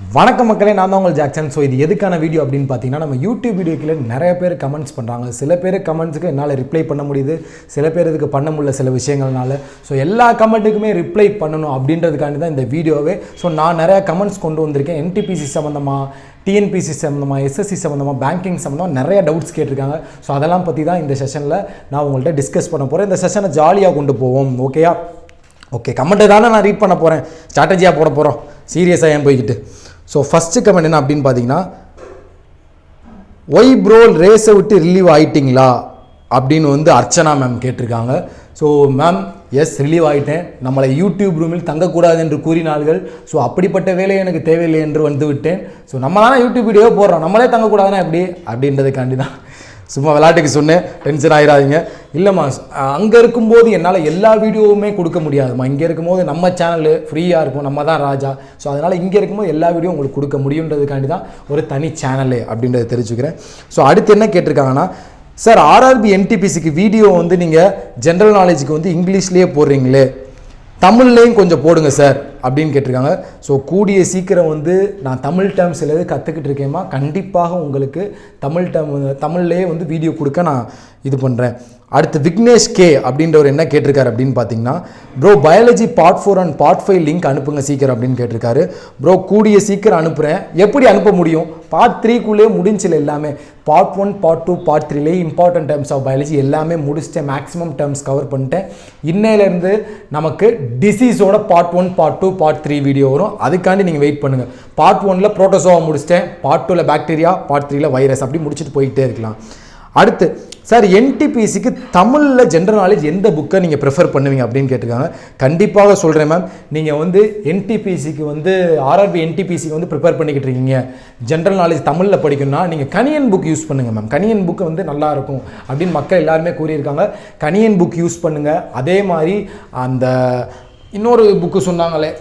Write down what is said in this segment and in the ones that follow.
வணக்கம் மக்களே, நான் தான் உங்கள் ஜாக்சன். ஸோ இது எதுக்கான வீடியோ அப்படின்னு பார்த்தீங்கன்னா, நம்ம யூடியூப் வீடியோக்கில் நிறைய பேர் கமெண்ட்ஸ் பண்ணுறாங்க. சில பேர் கமெண்ட்ஸுக்கு என்னால் ரிப்ளை பண்ண முடியுது, சில பேர் இதுக்கு பண்ண முடியல சில விஷயங்கள்னால. ஸோ எல்லா கமெண்ட்டுக்குமே ரிப்ளை பண்ணணும் அப்படின்றதுக்காண்டி தான் இந்த வீடியோவே. ஸோ நான் நிறையா கமெண்ட்ஸ் கொண்டு வந்திருக்கேன். என்டிபிசி சம்மந்தமாக, டிஎன்பிசி சம்மந்தமாக, எஸ்எஸ்சி சம்மந்தமாக, பேங்கிங் சம்மந்தமாக நிறைய டவுட்ஸ் கேட்டிருக்காங்க. ஸோ அதெல்லாம் பற்றி தான் இந்த செஷனில் நான் உங்கள்கிட்ட டிஸ்கஸ் பண்ண போகிறேன். இந்த செஷனை ஜாலியாக கொண்டு போவோம். ஓகேயா? ஓகே, கமெண்ட்டை தானே நான் ரீட் பண்ண போகிறேன், ஸ்ட்ராட்டஜியாக போட போகிறோம். சீரியஸாக ஏன் போய்கிட்டு. ஸோ ஃபஸ்ட்டு கமெண்ட் என்ன அப்படின்னு பார்த்தீங்கன்னா, ஒய் ப்ரோ ரேஸை விட்டு ரிலீவ் ஆகிட்டிங்களா அப்படின்னு அர்ச்சனா மேம் கேட்டிருக்காங்க. ஸோ மேம், எஸ், ரிலீவ் ஆகிட்டேன். நம்மளை யூடியூப் ரூமில் தங்கக்கூடாது என்று கூறினார்கள். ஸோ அப்படிப்பட்ட வேலை எனக்கு தேவையில்லை என்று வந்து விட்டேன். ஸோ நம்ம தானே யூடியூப் வீடியோ போடுறோம், நம்மளே தங்கக்கூடாதுன்னா எப்படி அப்படின்றதுக்காண்டி தான் சும்மா விளையாட்டுக்கு சொன்னேன். டென்ஷன் ஆகிடாதீங்க. இல்லைம்மா, அங்கே இருக்கும்போது என்னால் எல்லா வீடியோவுமே கொடுக்க முடியாதும்மா. இங்கே இருக்கும்போது நம்ம சேனல் ஃப்ரீயாக இருக்கும், நம்ம தான் ராஜா. ஸோ அதனால் இங்கே இருக்கும்போது எல்லா வீடியோ உங்களுக்கு கொடுக்க முடியுன்றதுக்காண்டி தான் ஒரு தனி சேனலு அப்படின்றத தெரிஞ்சுக்கிறேன். ஸோ அடுத்து என்ன கேட்டிருக்காங்கன்னா, சார் ஆர்ஆர்பி என்டிபிசிக்கு வீடியோ நீங்கள் ஜென்ரல் நாலேஜுக்கு இங்கிலீஷ்லேயே போடுறீங்களே, தமிழ்லேயும் கொஞ்சம் போடுங்க சார் அப்படின்னு கேட்டிருக்காங்க. ஸோ கூடிய சீக்கிரம் நான் தமிழ் டேர்ம்ஸ் எல்லாம் கற்றுக்கிட்டு இருக்கேம்மா. கண்டிப்பாக உங்களுக்கு தமிழ்லேயே வீடியோ கொடுக்க நான் இது பண்ணுறேன். அடுத்து விக்னேஷ் கே அப்படின்றவர் என்ன கேட்டிருக்காரு அப்படின்னு பார்த்தீங்கன்னா, bro biology part 4 and part 5 link அனுப்புங்க சீக்கிரம் அப்படின்னு கேட்டிருக்காரு. ப்ரோ கூடிய சீக்கிரம் அனுப்புகிறேன். எப்படி அனுப்ப முடியும்? பார்ட் 3க்குள்ளேயே முடிஞ்சில்ல எல்லாமே. பார்ட் 1, பார்ட் 2, பார்ட் 3லேயே இம்பார்ட்டன்ட் டேர்ம்ஸ் ஆஃப் பயாலஜி எல்லாமே முடிச்சிட்டேன். மேக்ஸிமம் டேர்ம்ஸ் கவர் பண்ணிட்டேன். இன்னையிலேருந்து நமக்கு டிசீஸோட பார்ட் 1, பார்ட் 2, பார்ட் 3 வீடியோ வரும். அதுக்காண்டி நீங்கள் வெயிட் பண்ணுங்கள். பார்ட் 1ல் புரோட்டோசோவா முடிச்சிட்டேன், பார்ட் 2ல் பாக்டீரியா, பார்ட் 3ல் வைரஸ், அப்படி முடிச்சுட்டு போயிட்டே இருக்கலாம். அடுத்து, சார் என்டிபிசிக்கு தமிழில் ஜென்ரல் நாலேஜ் எந்த புக்கை நீங்கள் ப்ரிஃபர் பண்ணுவீங்க அப்படின்னு கேட்டிருக்காங்க. கண்டிப்பாக சொல்கிறேன் மேம். நீங்கள் என்டிபிசிக்கு ஆர்ஆர்பி என்டிபிசிக்கு ப்ரிப்பேர் பண்ணிக்கிட்டு இருக்கீங்க, ஜென்ரல் நாலேஜ் தமிழில் படிக்கணும்னா நீங்கள் கணியன் புக் யூஸ் பண்ணுங்கள் மேம். கணியன் புக்கு நல்லாயிருக்கும் அப்படின்னு மக்கள் எல்லாருமே கூறியிருக்காங்க. கணியன் புக் யூஸ் பண்ணுங்கள். அதே மாதிரி அந்த இன்னொரு புக்கு சொன்னாங்களே,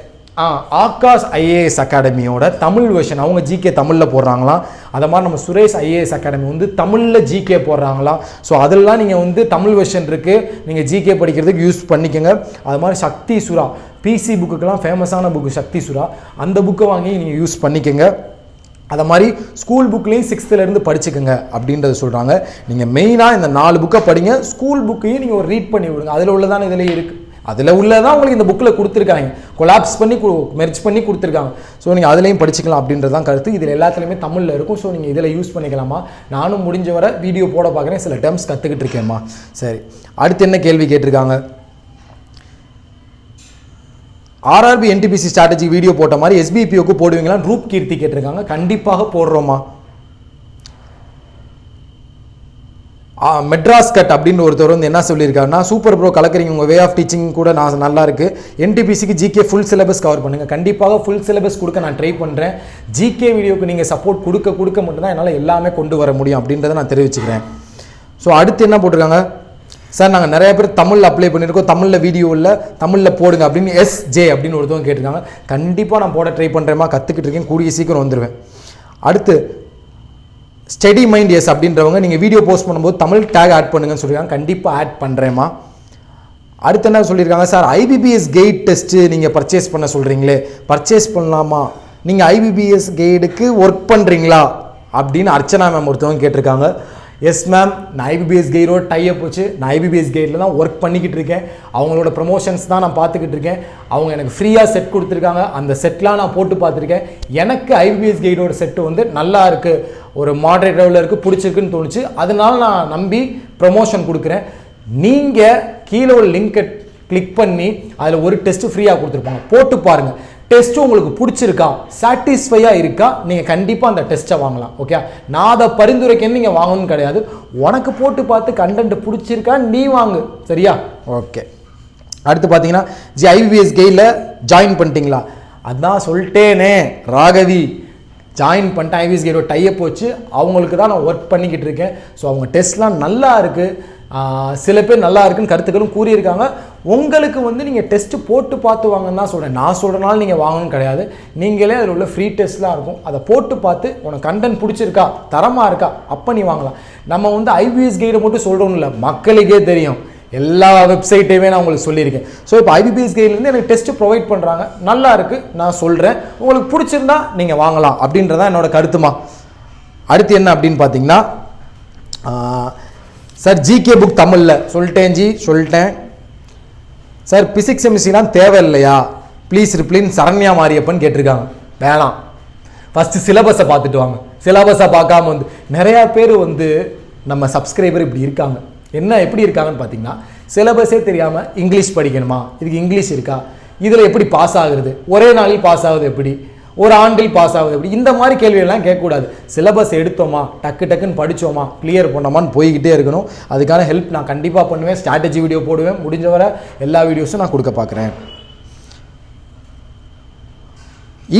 ஆகாஷ் ஐஏஎஸ் அகாடமியோட தமிழ் வெர்ஷன், அவங்க ஜிகே தமிழில் போடுறாங்களாம். அதை மாதிரி நம்ம சுரேஷ் ஐஏஎஸ் அகாடமி தமிழில் ஜிகே போடுறாங்களாம். ஸோ அதெல்லாம் நீங்கள் தமிழ் வெர்ஷன் இருக்குது, நீங்கள் ஜிகே படிக்கிறதுக்கு யூஸ் பண்ணிக்கோங்க. அது மாதிரி சக்தி சுறா, பிசி புக்குக்கெல்லாம் ஃபேமஸான புக்கு சக்தி சுறா, அந்த புக்கை வாங்கி நீங்கள் யூஸ் பண்ணிக்கோங்க. அதை மாதிரி ஸ்கூல் புக்லேயும் 6th படிச்சுக்கோங்க அப்படின்றத சொல்கிறாங்க. நீங்கள் மெயினாக இந்த 4 புக்கை படிங்க. ஸ்கூல் புக்கையும் நீங்கள் ஒரு ரீட் பண்ணி விடுங்க. அதில் உள்ளதான இதில் இருக்குது, அதில் உள்ளதான் உங்களுக்கு இந்த புக்கில் கொடுத்துருக்காங்க, கொலாப்ஸ் பண்ணி மெர்ஜ் பண்ணி கொடுத்துருக்காங்க. ஸோ நீங்கள் அதுலேயும் படிச்சுக்கலாம் அப்படின்றது தான் கருத்து. இதில் எல்லாத்துலேயுமே தமிழில் இருக்கும். ஸோ நீங்கள் இதில் யூஸ் பண்ணிக்கலாமா. நானும் முடிஞ்ச வர வீடியோ போட பார்க்குறேன், சில டேர்ம்ஸ் கற்றுக்கிட்டு இருக்கேம்மா. சரி, அடுத்து என்ன கேள்வி கேட்டிருக்காங்க, ஆர்ஆர்பி என்டிபிசி ஸ்ட்ராட்டஜி வீடியோ போட்ட மாதிரி எஸ்பிபிஓக்கு போடுவீங்களா ரூப் கீர்த்தி கேட்டிருக்காங்க. கண்டிப்பாக போடுறோமா. மெட்ராஸ் கட் அப்படின்னு ஒருத்தர் என்ன சொல்லியிருக்காருன்னா, சூப்பர் ப்ரோ கலக்கிறீங்க, உங்கள் வே ஆஃப் டீச்சிங் கூட நான் நல்லா இருக்குது. என்டிபிசிக்கு ஜிகே ஃபுல் சிலபஸ் கவர் பண்ணுங்கள். கண்டிப்பாக ஃபுல் சிலபஸ் கொடுக்க நான் ட்ரை பண்ணுறேன். ஜிகே வீடியோக்கு நீங்கள் சப்போர்ட் கொடுக்க மட்டும்தான் என்னால் எல்லாமே கொண்டு வர முடியும் அப்படின்றத நான் தெரிவிச்சுக்கிறேன். ஸோ அடுத்து என்ன போட்டிருக்காங்க, சார் நாங்கள் நிறைய பேர் தமிழில் அப்ளை பண்ணியிருக்கோம், தமிழில் வீடியோ இல்லை, தமிழில் போடுங்க அப்படின்னு எஸ்ஜே அப்படின்னு ஒருத்தவங்க கேட்டிருக்காங்க. கண்டிப்பாக நான் போட ட்ரை பண்ணுறேம்மா, கற்றுக்கிட்டு இருக்கேன், கூடிய சீக்கிரம் வந்துடுவேன். அடுத்து ஸ்டடி மைண்ட் எஸ் அப்படின்றவங்க நீங்கள் வீடியோ போஸ்ட் பண்ணும்போது தமிழ் டேக் ஆட் பண்ணுங்கன்னு சொல்லியிருக்காங்க. கண்டிப்பாக ஆட் பண்ணுறேம்மா. அடுத்து என்ன சொல்லியிருக்காங்க, சார் ஐபிபிஎஸ் கைட் டெஸ்ட்டு நீங்கள் பர்ச்சேஸ் பண்ண சொல்கிறீங்களே, பர்ச்சேஸ் பண்ணலாமா, நீங்கள் ஐபிபிஎஸ் கைடுக்கு ஒர்க் பண்ணுறீங்களா அப்படின்னு அர்ச்சனா மேம் ஒருத்தவங்க கேட்டிருக்காங்க. எஸ் மேம், நான் ஐபிபிஎஸ் கைடோட டைப் வச்சு நான் ஐபிபிஎஸ் கைடில் தான் ஒர்க் பண்ணிக்கிட்டு இருக்கேன். அவங்களோட ப்ரமோஷன்ஸ் தான் நான் பார்த்துக்கிட்டு இருக்கேன். அவங்க எனக்கு ஃப்ரீயாக செட் கொடுத்துருக்காங்க. அந்த செட்லாம் நான் போட்டு பார்த்துருக்கேன். எனக்கு ஐபிபிஎஸ் கைடோட செட்டு நல்லா இருக்குது, ஒரு மாடரேட் லெவலில் இருக்குது, பிடிச்சிருக்குன்னு தோணுச்சு. அதனால நான் நம்பி ப்ரமோஷன் கொடுக்குறேன். நீங்கள் கீழே ஒரு லிங்கை கிளிக் பண்ணி அதில் ஒரு டெஸ்ட்டு ஃப்ரீயாக கொடுத்துருப்பாங்க, போட்டு பாருங்கள். டெஸ்ட்டு உங்களுக்கு பிடிச்சிருக்கா, சாட்டிஸ்ஃபையாக இருக்கா, நீங்கள் கண்டிப்பாக அந்த டெஸ்ட்டை வாங்கலாம். ஓகே, நான் அதை பரிந்துரைக்கன்னு நீங்கள் வாங்கணும்னு கிடையாது. உனக்கு போட்டு பார்த்து கண்டென்ட் பிடிச்சிருக்கா நீ வாங்கு, சரியா? ஓகே, அடுத்து பார்த்தீங்கன்னா ஐபிபிஎஸ் கைடில் ஜாயின் பண்ணிட்டீங்களா? அதான் சொல்லிட்டேனே ராகவி, ஜாயின் பண்ணிட்டேன். ஐபிபிஎஸ் கைடோட டைப் வச்சு அவங்களுக்கு தான் நான் ஒர்க் பண்ணிக்கிட்டு இருக்கேன். ஸோ அவங்க டெஸ்ட்லாம் நல்லா இருக்குது, சில பேர் நல்லா இருக்குன்னு கருத்துக்களும் கூறியிருக்காங்க. உங்களுக்கு நீங்கள் டெஸ்ட்டு போட்டு பார்த்து வாங்கன்னு தான் சொல்கிறேன். நான் சொல்கிறனால நீங்கள் வாங்கணும்னு கிடையாது. நீங்களே அதில் உள்ள ஃப்ரீ டெஸ்ட்லாம் இருக்கும், அதை போட்டு பார்த்து உனக்கு கண்டென்ட் பிடிச்சிருக்கா, தரமாக இருக்கா, அப்போ நீ வாங்கலாம். நம்ம ஐபிஎஸ் கைடை மட்டும் சொல்கிறோம் இல்லை, மக்களுக்கே தெரியும் எல்லா வெப்சைட்டையுமே நான் உங்களுக்கு சொல்லியிருக்கேன். ஸோ இப்போ IBPS கைட்லேருந்து எனக்கு டெஸ்ட்டு ப்ரொவைட் பண்ணுறாங்க, நல்லா இருக்குது, நான் சொல்கிறேன், உங்களுக்கு பிடிச்சிருந்தா நீங்கள் வாங்கலாம் அப்படின்றதான் என்னோட கருத்துமா. அடுத்து என்ன அப்படின்னு பார்த்தீங்கன்னா, சார் ஜிகே புக் தமிழில் சொல்லிட்டேன் சார். பிசிக்ஸ் கெமிஸ்ட்ரிலாம் தேவையில்லையா ப்ளீஸ் ரிப்ளின்னு சரண்யா மாரியப்பன் கேட்டிருக்காங்க. வேணாம், ஃபஸ்ட்டு சிலபஸை பார்த்துட்டு வாங்க. சிலபஸை பார்க்காம வந்து நிறையா பேர் வந்து நம்ம சப்ஸ்கிரைபர் இப்படி இருக்காங்க. எப்படி இருக்காங்கன்னு பார்த்தீங்கன்னா, சிலபஸே தெரியாமல் இங்கிலீஷ் படிக்கணுமா, இதுக்கு இங்கிலீஷ் இருக்கா, இதில் எப்படி பாஸ் ஆகுறது, ஒரே நாளில் பாஸ் ஆகுது எப்படி, ஒரு ஆண்டில் பாஸ் ஆகுது எப்படி, இந்த மாதிரி கேள்வியெல்லாம் கேட்கக்கூடாது. சிலபஸ் எடுத்தோமா, டக்குன்னு படித்தோமா, கிளியர் பண்ணோமான்னு போய்கிட்டே இருக்கணும். அதுக்கான ஹெல்ப் நான் கண்டிப்பாக பண்ணுவேன். ஸ்ட்ராட்டஜி வீடியோ போடுவேன், முடிஞ்ச வரை எல்லா வீடியோஸும் நான் கொடுக்க பார்க்குறேன்.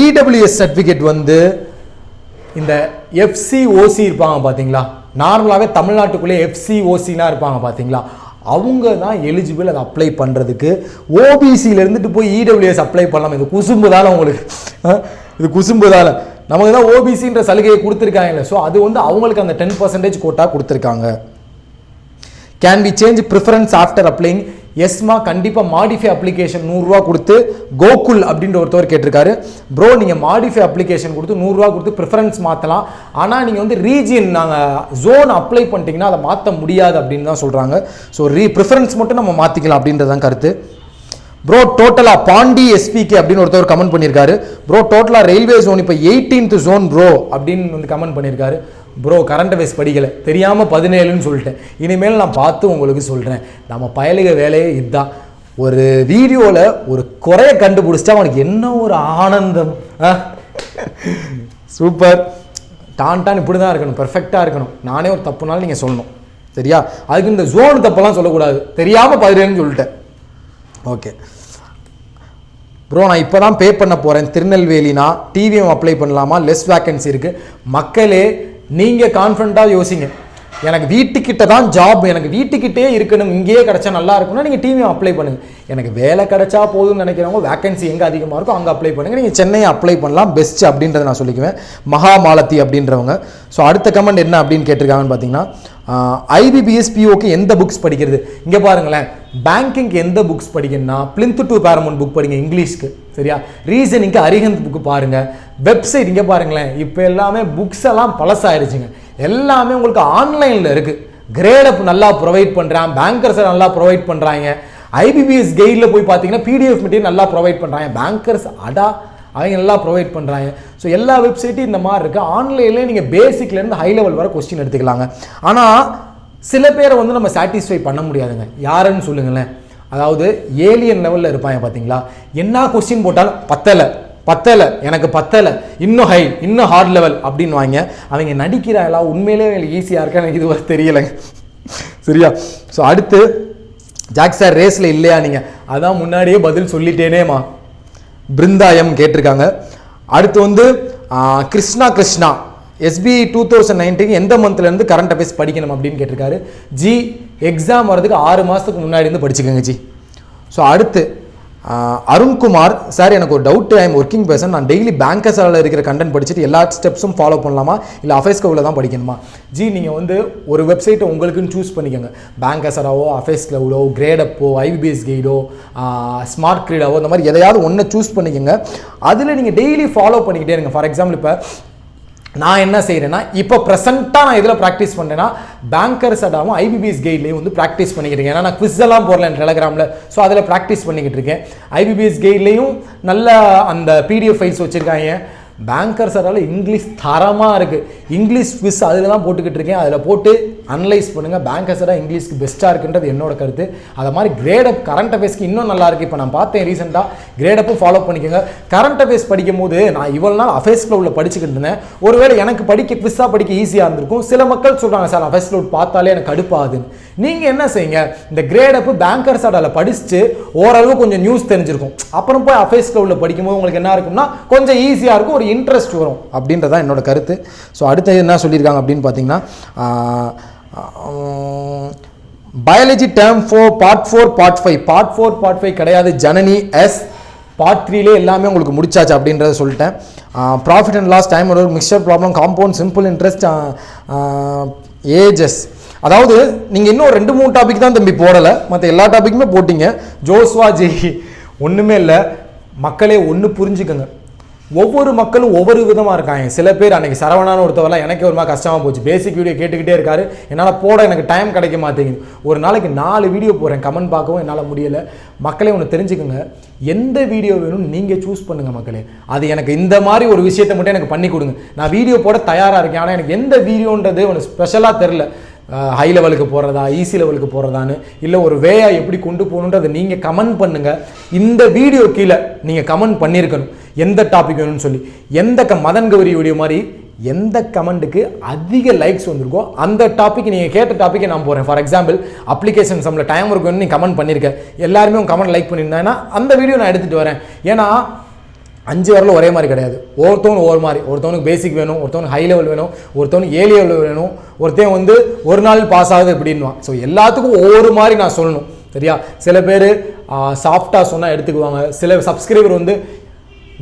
EWS சர்டிஃபிகேட் வந்து இந்த FCOC இருப்பாங்க பார்த்தீங்களா, நார்மலாகவே தமிழ்நாட்டுக்குள்ளே FCOCலாம் இருப்பாங்க பார்த்தீங்களா, அவங்க தான் எலிஜிபிள் அதை அப்ளை பண்ணுறதுக்கு. ஓபிசியில் இருந்துட்டு போய் EWS அப்ளை பண்ணலாம். இது குசும்புதால உங்களுக்கு, இது குசும்புதால நமக்கு தான் ஓபிசின்ற சலுகையை கொடுத்துருக்காங்க. ஸோ அது வந்து அவங்களுக்கு அந்த 10% கோட்டா கொடுத்துருக்காங்க. Can we change preference after applying? எஸ்மா, கண்டிப்பாக மாடிஃபை அப்ளிகேஷன் 100 ரூபா கொடுத்து, கோகுல் அப்படின்ற ஒருத்தவர் கேட்டிருக்காரு, ப்ரோ நீங்கள் மாடிஃபை அப்ளிகேஷன் கொடுத்து 100 ரூபா கொடுத்து ப்ரிஃபரன்ஸ் மாற்றலாம், ஆனால் நீங்கள் வந்து ரீஜியன் நாங்கள் ஜோன் அப்ளை பண்ணிட்டீங்கன்னா அதை மாற்ற முடியாது அப்படின்னு தான் சொல்கிறாங்க. ஸோ ப்ரிஃபரன்ஸ் மட்டும் நம்ம மாற்றிக்கலாம் அப்படின்றதான் கருத்து. ப்ரோ டோட்டலாக பாண்டி SPK அப்படின்னு ஒருத்தவர் கமெண்ட் பண்ணியிருக்காரு. ப்ரோ டோட்டலாக ரயில்வே ஜோன் இப்போ 18th ஜோன் ப்ரோ அப்படின்னு வந்து கமெண்ட் பண்ணியிருக்காரு. ப்ரோ கரண்ட் அஃபேர்ஸ் படிக்கலை, தெரியாமல் 17ன்னு சொல்லிட்டேன். இனிமேல் நான் பார்த்து உங்களுக்கு சொல்கிறேன். நம்ம பயலுக வேலையே இதுதான். ஒரு வீடியோவில் ஒரு குறைய கண்டுபிடிச்சா அவனுக்கு என்ன ஒரு ஆனந்தம். சூப்பர், டான் இப்படி தான் இருக்கணும், பெர்ஃபெக்டாக இருக்கணும். நானே ஒரு தப்புனாலும் நீங்கள் சொல்லணும், சரியா? அதுக்கு இந்த ஜோன் தப்பெல்லாம் சொல்லக்கூடாது. தெரியாமல் 17ன்னு சொல்லிட்டேன். ஓகே ப்ரோ, நான் இப்போ தான் பே பண்ண போகிறேன். திருநெல்வேலினா டிவிஎம் அப்ளை பண்ணலாமா, லெஸ் வேக்கன்சி இருக்குது. மக்களே நீங்கள் கான்ஃபிடண்ட்டாக யோசிங்க. எனக்கு வீட்டுக்கிட்ட தான் ஜாப், எனக்கு வீட்டுக்கிட்டே இருக்கணும், இங்கேயே கிடச்சா நல்லா இருக்கும்னா நீங்கள் டிவிஎம் அப்ளை பண்ணுங்கள். எனக்கு வேலை கிடச்சா போதும்னு நினைக்கிறவங்க வேக்கன்சி எங்கே அதிகமாக இருக்கோ அங்கே அப்ளை பண்ணுங்கள். நீங்கள் சென்னையை அப்ளை பண்ணலாம், பெஸ்ட் அப்படின்றத நான் சொல்லிக்குவேன். மகாமாலதி அப்படின்றவங்க. ஸோ அடுத்த கமெண்ட் என்ன அப்படின்னு கேட்டிருக்காங்கன்னு பார்த்தீங்கன்னா, IBPS POக்கு எந்த புக்ஸ் படிக்கிறது? இங்கே பாருங்களேன், பேங்கிங்க்கு எந்த புக்ஸ் படிக்கணும்னா பிளின்த் டு பேரமௌண்ட் புக் படிங்க இங்கிலீஷ்க்கு, சரியா? ரீசனிங்க்கு அரிஹந்த் புக்கு பாருங்கள். வெப்சைட் இங்கே பாருங்களேன், இப்போ எல்லாமே புக்ஸ் எல்லாம் பழசாயிருச்சுங்க. எல்லாமே உங்களுக்கு ஆன்லைனில் இருக்குது. கிரேடப் நல்லா ப்ரொவைட் பண்ணுறான், பேங்கர்ஸை நல்லா ப்ரொவைட் பண்ணுறாங்க. IBPS கைடில் போய் பார்த்தீங்கன்னா PDF மெட்டீரியல் நல்லா ப்ரொவைட் பண்ணுறாங்க. பேங்கர்ஸ் அவங்க நல்லா ப்ரொவைட் பண்ணுறாங்க. ஸோ எல்லா வெப்சைட்டும் இந்த மாதிரி இருக்குது. ஆன்லைன்லேயே நீங்கள் பேசிக்லேருந்து ஹை லெவல் வரை கொஸ்டின் எடுத்துக்கலாங்க. ஆனால் சில பேரை வந்து நம்ம சாட்டிஸ்ஃபை பண்ண முடியாதுங்க. யாருன்னு சொல்லுங்களேன். அதாவது ஏலியன் லெவலில் இருப்பாங்க பார்த்தீங்களா, என்ன கொஸ்டின் போட்டாலும் பத்தலை எனக்கு பத்தலை, இன்னும் ஹை, இன்னும் ஹார்ட் லெவல் அப்படின்னு வாங்க. அவங்க நடிக்கிறாங்களா, உண்மையிலே அவங்களுக்கு ஈஸியாக இருக்கா, எனக்கு இது வரை தெரியலைங்க, சரியா? ஸோ அடுத்து ஜாக் சார் ரேஸில் இல்லையா நீங்கள்? அதான் முன்னாடியே பதில் சொல்லிட்டேனேமா. பிருந்தாயம் கேட்டிருக்காங்க. அடுத்து வந்து கிருஷ்ணா SBI 2019 எந்த மந்த்லேருந்து கரண்ட் அஃபேர்ஸ் படிக்கணும் அப்படின்னு கேட்டிருக்காரு. ஜி எக்ஸாம் வரதுக்கு 6 மாதத்துக்கு முன்னாடி இருந்து படிச்சுக்கோங்க ஜி. ஸோ அடுத்து அருண்குமார் சார், எனக்கு ஒரு doubt, I am working person, நான் டெய்லி பேங்கர்ஸால் இருக்கிற கண்டென்ட் படிச்சுட்டு எல்லா ஸ்டெப்ஸும் ஃபாலோ பண்ணலாமா, இல்லை அஃபேர்ஸ் கிளவுல தான் படிக்கணுமா? ஜி நீங்கள் வந்து ஒரு வெப்சைட்டை உங்களுக்குன்னு சூஸ் பண்ணிக்கோங்க. பேங்கர்ஸாவோ, அஃபேர்ஸ் கிளவுடோ, கிரேடப்போ, IBPS கைடோ, ஸ்மார்ட் கிரீடாவோ, இந்த மாதிரி எதையாவது ஒன்று சூஸ் பண்ணிக்கோங்க. அதில் நீங்கள் டெய்லி ஃபாலோ பண்ணிக்கிட்டே இருங்க. ஃபார் எக்ஸாம்பிள் இப்போ நான் என்ன செய்கிறேன்னா, இப்போ ப்ரெசென்ட்டாக நான் இதில் ப்ராக்டிஸ் பண்ணுறேன்னா பேங்கர்ஸ் அடாவும் IBPS கைட்லேயும் வந்து ப்ராக்டிஸ் பண்ணிக்கிட்டு இருக்கேன். ஏன்னா நான் குவிஸ் எல்லாம் போடல டெலகிராமில். ஸோ அதில் ப்ராக்டிஸ் பண்ணிக்கிட்டு இருக்கேன். IBPS கைட்லேயும் நல்ல அந்த PDF ஃபைல்ஸ் வச்சுருக்காங்க. பேங்கர்ஸ் அதால் இங்கிலீஷ் தரமாக இருக்குது. இங்கிலீஷ் குவிஸ் அதில் தான் போட்டுக்கிட்டு இருக்கேன். அதில் போட்டு அனலைஸ் பண்ணுங்கள். பேங்கர்ஸ் அடா இங்கிலீஷ்க்கு பெஸ்ட்டாக இருக்குன்றது என்னோட கருத்து. அதை மாதிரி கிரேடப் கரண்ட் அஃபேர்ஸ்க்கு இன்னும் நல்லா இருக்குது. இப்போ நான் பார்த்தேன் ரீசெண்டாக, கிரேடப்பும் ஃபாலோ பண்ணிக்கோங்க. கரண்ட் அஃபேர்ஸ் படிக்கும் போது நான் இவ்வளோ நாள் அஃபேர்ஸ் கிளவுல படிச்சுக்கிட்டு இருந்தேன். ஒருவேளை எனக்கு குவிஸாக படிக்க ஈஸியாக இருந்திருக்கும். சில மக்கள் சொல்கிறாங்க சார் அஃபேர்ஸ் கிளவுட் பார்த்தாலே எனக்கு கடுப்பாகுதுன்னு. நீங்கள் என்ன செய்யுங்க, இந்த கிரேடப்பு பேங்கர்ஸ் அடாவில் படிச்சுட்டு ஓரளவு கொஞ்சம் நியூஸ் தெரிஞ்சிருக்கும். அப்புறம் போய் அஃபேர்ஸ் கிளவுல படிக்கும்போது உங்களுக்கு என்ன இருக்கும்னா கொஞ்சம் ஈஸியாக இருக்கும், ஒரு இன்ட்ரெஸ்ட் வரும் அப்படின்றதான் என்னோட கருத்து. ஸோ அடுத்து என்ன சொல்லியிருக்காங்க அப்படின்னு பார்த்தீங்கன்னா, பயாலஜி டேர்ம் 4 பார்ட் 4 பார்ட் 5 கிடையாது ஜனனி பார்ட் 3லே எல்லாமே உங்களுக்கு முடிச்சாச்சு அப்படின்றத சொல்லிட்டேன். Profit and loss, time mixture problem, compound, simple interest, ages அதாவது நீங்கள் இன்னும் 2-3 டாபிக் தான் தம்பி போடலை, மற்ற எல்லா டாப்பிக்குமே போட்டிங்க. ஜோஸ்வா ஜெய் ஒன்றுமே இல்லை. மக்களே ஒன்று புரிஞ்சுக்கோங்க, ஒவ்வொரு மக்களும் ஒவ்வொரு விதமாக இருக்காங்க. சில பேர் அன்றைக்கி சரவணான்னு ஒருத்தவரெலாம் எனக்கு ஒரு மாதிரி கஷ்டமாக போச்சு. பேசிக் வீடியோ கேட்டுக்கிட்டே இருக்காரு, என்னால் போட எனக்கு டைம் கிடைக்க மாட்டேங்குது. ஒரு நாளைக்கு 4 வீடியோ போகிறேன், கமெண்ட் பார்க்கவும் என்னால் முடியலை. மக்களே ஒன்று தெரிஞ்சுக்கோங்க, எந்த வீடியோ வேணும்னு நீங்கள் சூஸ் பண்ணுங்கள் மக்களே. அது எனக்கு இந்த மாதிரி ஒரு விஷயத்தை மட்டும் எனக்கு பண்ணி கொடுங்க, நான் வீடியோ போட தயாராக இருக்கேன். ஆனால் எனக்கு எந்த வீடியோன்றது ஒன்று ஸ்பெஷலாக தெரில, ஹை லெவலுக்கு போகிறதா ஈஸி லெவலுக்கு போகிறதான்னு, இல்லை ஒரு வேயா எப்படி கொண்டு போகணுன்றதை நீங்கள் கமெண்ட் பண்ணுங்கள். இந்த வீடியோ கீழே நீங்கள் கமெண்ட் பண்ணியிருக்கணும் எந்த டாபிக் வேணும்னு சொல்லி. எந்த மதன் கௌரி வீடியோ மாதிரி எந்த கமெண்ட்டுக்கு அதிக லைக்ஸ் வந்திருக்கோ அந்த டாபிக், நீங்கள் கேட்ட டாப்பிக்கை நான் போகிறேன். ஃபார் எக்ஸாம்பிள் அப்ளிகேஷன் சம்மில் டைம் இருக்குன்னு நீங்கள் கமெண்ட் பண்ணியிருக்கேன், எல்லாருமே உங்கள் கமெண்ட் லைக் பண்ணியிருந்தேன்னா அந்த வீடியோ நான் எடுத்துகிட்டு வரேன். ஏன்னா 5 வரலும் ஒரே மாதிரி கிடையாது, ஒருத்தவங்க ஒவ்வொரு மாதிரி. ஒருத்தவனுக்கு பேசிக் வேணும், ஒருத்தவனுக்கு ஹை லெவல் வேணும், ஒருத்தவனுக்கு ஏழி லெவல் வேணும், ஒருத்தன் வந்து ஒரு நாள் பாஸ் ஆகுது அப்படின்வான். ஸோ எல்லாத்துக்கும் ஒவ்வொரு மாதிரி நான் சொல்லணும், சரியா? சில பேர் சாஃப்டாக சொன்னால் எடுத்துக்குவாங்க, சில சப்ஸ்கிரைபர் வந்து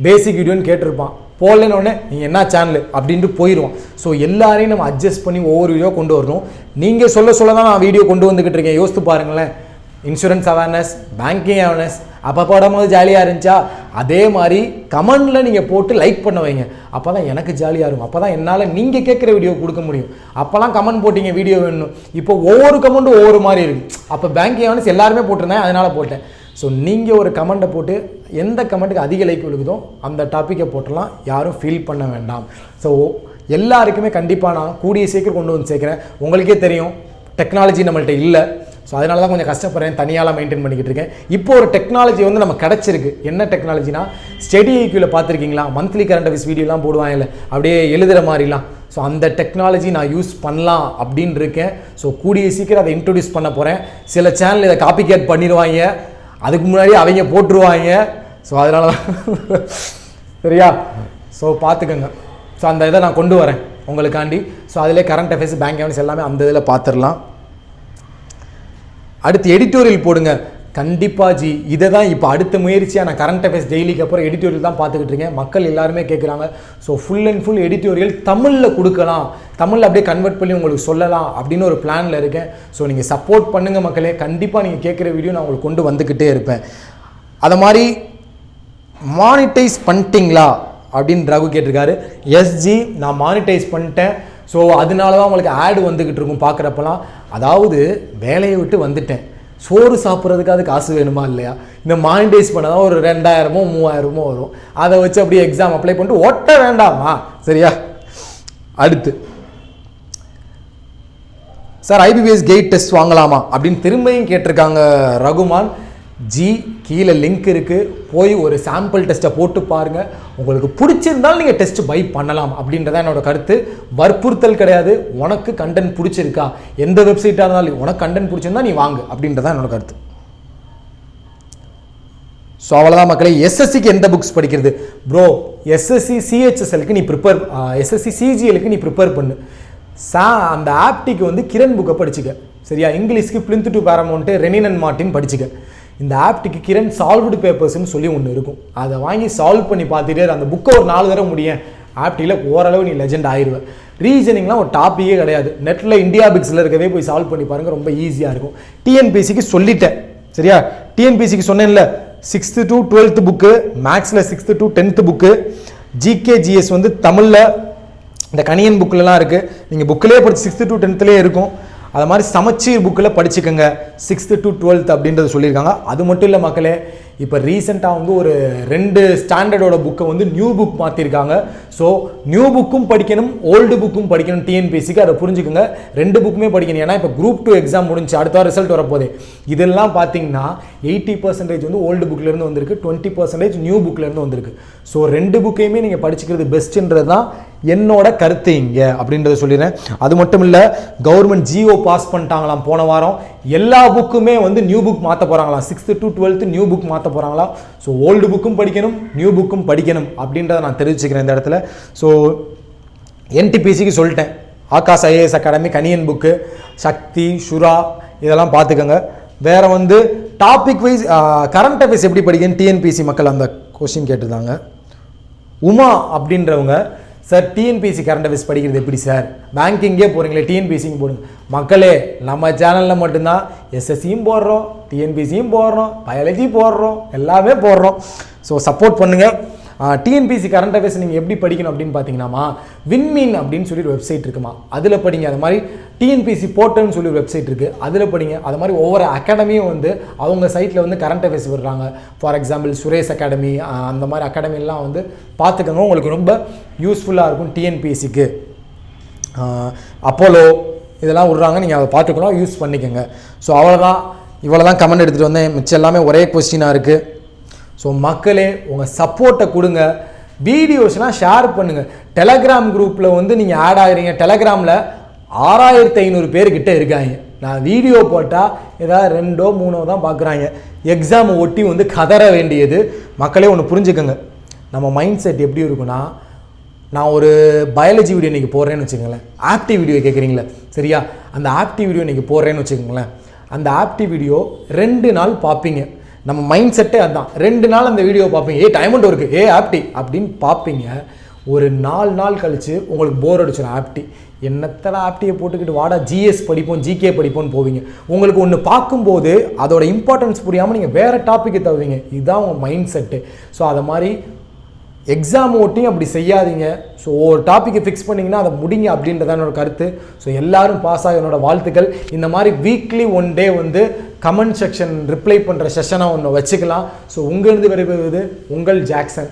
பேசிக் வீடியோன்னு கேட்டிருப்பான், போடலன்னு உடனே நீங்கள் என்ன சேனல் அப்படின்ட்டு போயிடுவான். ஸோ எல்லாரையும் நம்ம அட்ஜஸ்ட் பண்ணி ஒவ்வொரு வீடியோ கொண்டு வரணும். நீங்கள் சொல்ல தான் நான் வீடியோ கொண்டு வந்துக்கிட்டு இருக்கேன். யோசித்து பாருங்களேன், இன்சூரன்ஸ் அவேர்னஸ், பேங்கிங் அவேர்னஸ் அப்போ போடும்போது ஜாலியாக இருந்துச்சா, அதே மாதிரி கமெண்டில் நீங்கள் போட்டு லைக் பண்ண வைங்க. அப்போ தான் எனக்கு ஜாலியாக இருக்கும், அப்போ தான் என்னால் நீங்கள் கேட்குற வீடியோ கொடுக்க முடியும். அப்போலாம் கமெண்ட் போட்டிங்க வீடியோ வேணும், இப்போ ஒவ்வொரு கமெண்ட்டும் ஒவ்வொரு மாதிரி இருக்குது. அப்போ பேங்கிங் அவேர்னஸ் எல்லாருமே போட்டிருந்தேன், அதனால் போட்டேன். ஸோ நீங்கள் ஒரு கமெண்ட்டை போட்டு எந்த கமெண்ட்டுக்கு அதிக லைக் விழுகுதோ அந்த டாப்பிக்கை போட்டலாம், யாரும் ஃபீல் பண்ண வேண்டாம். ஸோ எல்லாருக்குமே கண்டிப்பாக நான் கூடிய சீக்கிரம் கொண்டு வந்து சேர்க்குறேன். உங்களுக்கே தெரியும் டெக்னாலஜி நம்மள்கிட்ட இல்லை, ஸோ அதனால தான் கொஞ்சம் கஷ்டப்படுறேன், தனியாலாம் மெயின்டைன் பண்ணிக்கிட்டு இருக்கேன். இப்போ ஒரு டெக்னாலஜி வந்து நம்ம கிடச்சிருக்கு. என்ன டெக்னாலஜினா, ஸ்டடி ஐக்யூவில் பார்த்துருக்கீங்களா, மந்த்லி கரண்ட் அஃபேர்ஸ் வீடியோலாம் போடுவாங்க இல்லை, அப்படியே எழுதுகிற மாதிரிலாம். ஸோ அந்த டெக்னாலஜி நான் யூஸ் பண்ணலாம் அப்படின்னு இருக்கேன். ஸோ கூடிய சீக்கிரம் அதை இன்ட்ரடியூஸ் பண்ண போகிறேன். சில சேனல் இதை காப்பி கேட் பண்ணிடுவாங்க, அதுக்கு முன்னாடி அவங்க போட்டுருவாங்க. ஸோ அதனால தான் சரியா? ஸோ பார்த்துக்கோங்க. ஸோ அந்த இதை நான் கொண்டு வரேன் உங்களுக்காண்டி. ஸோ அதிலே கரண்ட் அஃபேர்ஸ், பேங்க் அவேர்னஸ் எல்லாமே அந்த இதில் பார்த்துடலாம். அடுத்து எடிட்டோரியல் போடுங்க. கண்டிப்பாக ஜி, இதை தான் இப்போ அடுத்த முயற்சியாக நான் கரண்ட் அஃபேர்ஸ் டெய்லிக்கு அப்புறம் எடிட்டோரியல் தான் பார்த்துக்கிட்டு இருக்கேன். மக்கள் எல்லாருமே கேட்குறாங்க. So full and full editorial தமிழில் கொடுக்கலாம், தமிழில் அப்படியே கன்வெர்ட் பண்ணி உங்களுக்கு சொல்லலாம் அப்படின்னு ஒரு பிளானில் இருக்கேன். ஸோ நீங்கள் சப்போர்ட் பண்ணுங்கள் மக்களே. கண்டிப்பாக நீங்கள் கேட்குற வீடியோ நான் உங்களுக்கு கொண்டு வந்துக்கிட்டே இருப்பேன். அதை மாதிரி மானிட்டைஸ் பண்ணிட்டீங்களா அப்படின்னு ரகு கேட்டிருக்காரு. எஸ்ஜி, நான் மானிட்டைஸ் பண்ணிட்டேன். ஸோ அதனால தான் உங்களுக்கு ஆடு வந்துக்கிட்டு இருக்கும் பார்க்குறப்பெல்லாம். அதாவது வேலையை விட்டு வந்துட்டேன், சோறு சாப்பிட்றதுக்காவது காசு வேணுமா இல்லையா? இந்த மானிட்டைஸ் பண்ண தான் ஒரு 2000மோ 3000மோ வரும். அதை வச்சு அப்படியே எக்ஸாம் அப்ளை பண்ணிட்டு ஓட்ட வேண்டாமா? சரியா? அடுத்து சார் IBPS கெயிட் டெஸ்ட் வாங்கலாமா அப்படின்னு திரும்பியும் கேட்டிருக்காங்க ரகுமான் ஜி. கீழே லிங்க் இருக்குது, போய் ஒரு சாம்பிள் டெஸ்ட்டை போட்டு பாருங்கள். உங்களுக்கு பிடிச்சிருந்தாலும் நீங்கள் டெஸ்ட் பை பண்ணலாம் அப்படின்றதான் என்னோட கருத்து. வற்புறுத்தல் கிடையாது. உனக்கு கண்டென்ட் பிடிச்சிருக்கா, எந்த வெப்சைட்டாக இருந்தாலும் உனக்கு கண்டென்ட் பிடிச்சிருந்தா நீ வாங்கு அப்படின்றதான் என்னோட கருத்து. ஸோ அவ்வளோதான் மக்களே. எஸ்எஸ்சிக்கு எந்த புக்ஸ் படிக்கிறது ப்ரோ? எஸ்எஸ்சி சிஹெச்எஸ்எலுக்கு நீ ப்ரிப்பேர், எஸ்எஸ்சி சிஜிஎலுக்கு நீ ப்ரிப்பேர் பண்ணு. அந்த ஆப்டிக்கு வந்து கிரண் புக்கை படிச்சுக்க, சரியா? இங்கிலீஷ்க்கு Plinth to Paramount, Wren and Martin படிச்சுக்க. இந்த ஆப்டிக்கு கிரண் சால்வ்டு பேப்பர்ஸ்ன்னு சொல்லி ஒன்று இருக்கும், அதை வாங்கி சால்வ் பண்ணி பார்த்துட்டே அந்த புக்கை ஒரு 4 தடவை முடியும். ஆப்டியில் ஓரளவு நீ லெஜெண்ட் ஆயிடுவேன். ரீசனிங்லாம் ஒரு டாப்பிக்கே கிடையாது, நெட்டில் இந்தியா பிக்ஸில் இருக்கதே போய் சால்வ் பண்ணி பாருங்கள், ரொம்ப ஈஸியாக இருக்கும். டிஎன்பிசிக்கு சொல்லிட்டேன், சரியா? டிஎன்பிசிக்கு சொன்னேன்ல, 6th to 12th புக்கு, மேக்ஸில் 6th to 10th book, GK GS வந்து தமிழில் இந்த கணியன் புக்கிலலாம் இருக்குது. நீங்கள் புக்கிலே படிச்சு 6th to 10thலேயே இருக்கும். அது மாதிரி சமச்சீர் புக்கில் படிச்சுக்கோங்க 6th to 12th அப்படின்றது சொல்லியிருக்காங்க. அது மட்டும் இல்லை மக்களே, இப்போ ரீசெண்டாக வந்து ஒரு 2 ஸ்டாண்டர்டோட புக்கை வந்து நியூ புக் மாற்றிருக்காங்க. ஸோ நியூ புக்கும் படிக்கணும், ஓல்டு புக்கும் படிக்கணும் டிஎன்பிசிக்கு, அதை புரிஞ்சுக்கோங்க. 2 புக்குமே படிக்கணும். ஏன்னா இப்போ குரூப் 2 எக்ஸாம் முடிஞ்சு அடுத்த ரிசல்ட் வரப்போதே. இதெல்லாம் பார்த்தீங்கன்னா 80% வந்து ஓல்டு புக்லேருந்து வந்திருக்கு, 20% நியூ புக்லேருந்து வந்திருக்கு. ஸோ 2 புக்கையுமே நீங்கள் படிச்சுக்கிறது பெஸ்ட்டுன்றது தான் என்னோட கருத்து இங்கே அப்படின்றத சொல்லிடுறேன். அது மட்டும் இல்லை, கவர்மெண்ட் ஜிஓ பாஸ் பண்ணிட்டாங்களாம் போன வாரம். எல்லா புக்குமே வந்து நியூ புக் மாற்ற போகிறாங்களாம். 6th to 12th new book மாற்ற போகிறாங்களா? ஸோ ஓல்டு புக்கும் படிக்கணும், நியூ புக்கும் படிக்கணும் அப்படின்றத நான் தெரிவிச்சுக்கிறேன் இந்த இடத்துல. ஸோ என்டிபிசிக்கு சொல்லிட்டேன், Aakash IAS academy, Kaniyan book, Sakthi, Sura இதெல்லாம் பார்த்துக்கோங்க. வேறு வந்து டாபிக் வைஸ் கரண்ட் அஃபேர்ஸ் எப்படி படிக்கணும் டிஎன்பிசி மக்கள் அந்த கொஸ்டின் கேட்டிருந்தாங்க. உமா அப்படின்றவங்க சார் டிஎன்பிஎஸ்சி கரண்ட் அஃபேர்ஸ் படிக்கிறது எப்படி சார், பேங்கிங்கே போகிறீங்களே டிஎன்பிஎஸ்சியும் போடுங்க. மக்களே, நம்ம சேனலில் மட்டும்தான் எஸ்எஸ்சியும் போடுறோம், டிஎன்பிஎஸ்சியும் போடுறோம், பயாலஜி போடுறோம், எல்லாமே போடுறோம். ஸோ சப்போர்ட் பண்ணுங்கள். டிஎன்பிஎஸ்சி கரண்ட் அஃபேர்ஸ் நீங்கள் எப்படி படிக்கணும் அப்படின்னு பார்த்தீங்கன்னா, விண்மீன் அப்படின்னு சொல்லி ஒரு வெப்சைட் இருக்குமா, அதில் படிங்க. அது மாதிரி டிஎன்பிஎஸ்சி போர்ட்டல்னு சொல்லி ஒரு வெப்சைட் இருக்குது, அதில் படிங்க. அது மாதிரி ஒவ்வொரு அகாடமியும் வந்து அவங்க சைட்டில் வந்து கரண்ட் அஃபேர்ஸ் விடுறாங்க. ஃபார் எக்ஸாம்பிள் சுரேஷ் அகாடமி, அந்த மாதிரி அகாடமிலாம் வந்து பார்த்துக்கோங்க, உங்களுக்கு ரொம்ப யூஸ்ஃபுல்லாக இருக்கும் டிஎன்பிஎஸ்சிக்கு. அப்போலோ இதெல்லாம் விட்றாங்க, நீங்கள் அதை பார்த்துக்கலாம், யூஸ் பண்ணிக்கோங்க. ஸோ அவ்வளோதான், இவ்வளோ தான் கமெண்ட் எடுத்துகிட்டு வந்தேன். மிச்சம் எல்லாமே ஒரே கொஸ்டினாக இருக்குது. ஸோ மக்களே, உங்கள் சப்போர்ட்டை கொடுங்க, வீடியோஸ்லாம் ஷேர் பண்ணுங்கள். டெலகிராம் குரூப்பில் வந்து நீங்கள் ஆட் ஆகிறீங்க. டெலகிராமில் 6500 பேர்கிட்ட இருக்காங்க. நான் வீடியோ போட்டால் ஏதாவது 2 or 3 தான் பார்க்குறாங்க. எக்ஸாம் ஒட்டி வந்து கதற வேண்டியது. மக்களே ஒன்று புரிஞ்சுக்கோங்க, நம்ம மைண்ட் செட் எப்படி இருக்குன்னா, நான் ஒரு பயாலஜி வீடியோ இன்றைக்கி போடுறேன்னு வச்சுக்கோங்களேன், ஆப்டி வீடியோ கேட்குறீங்களே சரியா, அந்த ஆப்டி வீடியோ இன்றைக்கி போடுறேன்னு வச்சுக்கோங்களேன், அந்த ஆப்டி வீடியோ 2 நாள் பார்ப்பீங்க. நம்ம மைண்ட் செட்டே அதுதான். 2 நாள் அந்த வீடியோ பார்ப்பீங்க, டைமண்ட் இருக்குது, ஆப்டி அப்படின்னு பார்ப்பீங்க. ஒரு 4 நாள் கழித்து உங்களுக்கு போர் அடிச்சிடும். ஆப்டி என்னத்தடா ஆப்டியை போட்டுக்கிட்டு வாடா ஜிஎஸ் படிப்போம், ஜிகே படிப்போம்னு போவீங்க. உங்களுக்கு ஒன்று பார்க்கும்போது அதோட இம்பார்ட்டன்ஸ் புரியாமல் நீங்கள் வேறு டாப்பிக்கை தருவீங்க. இதுதான் உங்கள் மைண்ட் செட்டு. ஸோ அதை மாதிரி எக்ஸாம் ஓட்டியும் அப்படி செய்யாதீங்க. ஸோ ஒரு டாப்பிக்கை ஃபிக்ஸ் பண்ணிங்கன்னா அதை முடிங்க அப்படின்றதான் என்னோட கருத்து. ஸோ எல்லோரும் பாஸ் ஆக என்னோட வாழ்த்துக்கள். இந்த மாதிரி வீக்லி 1 day வந்து கமெண்ட் செக்ஷன் ரிப்ளை பண்ணுற செஷனாக ஒன்று வச்சுக்கலாம். ஸோ உங்களிருந்து விரைவது உங்கள் ஜாக்சன்.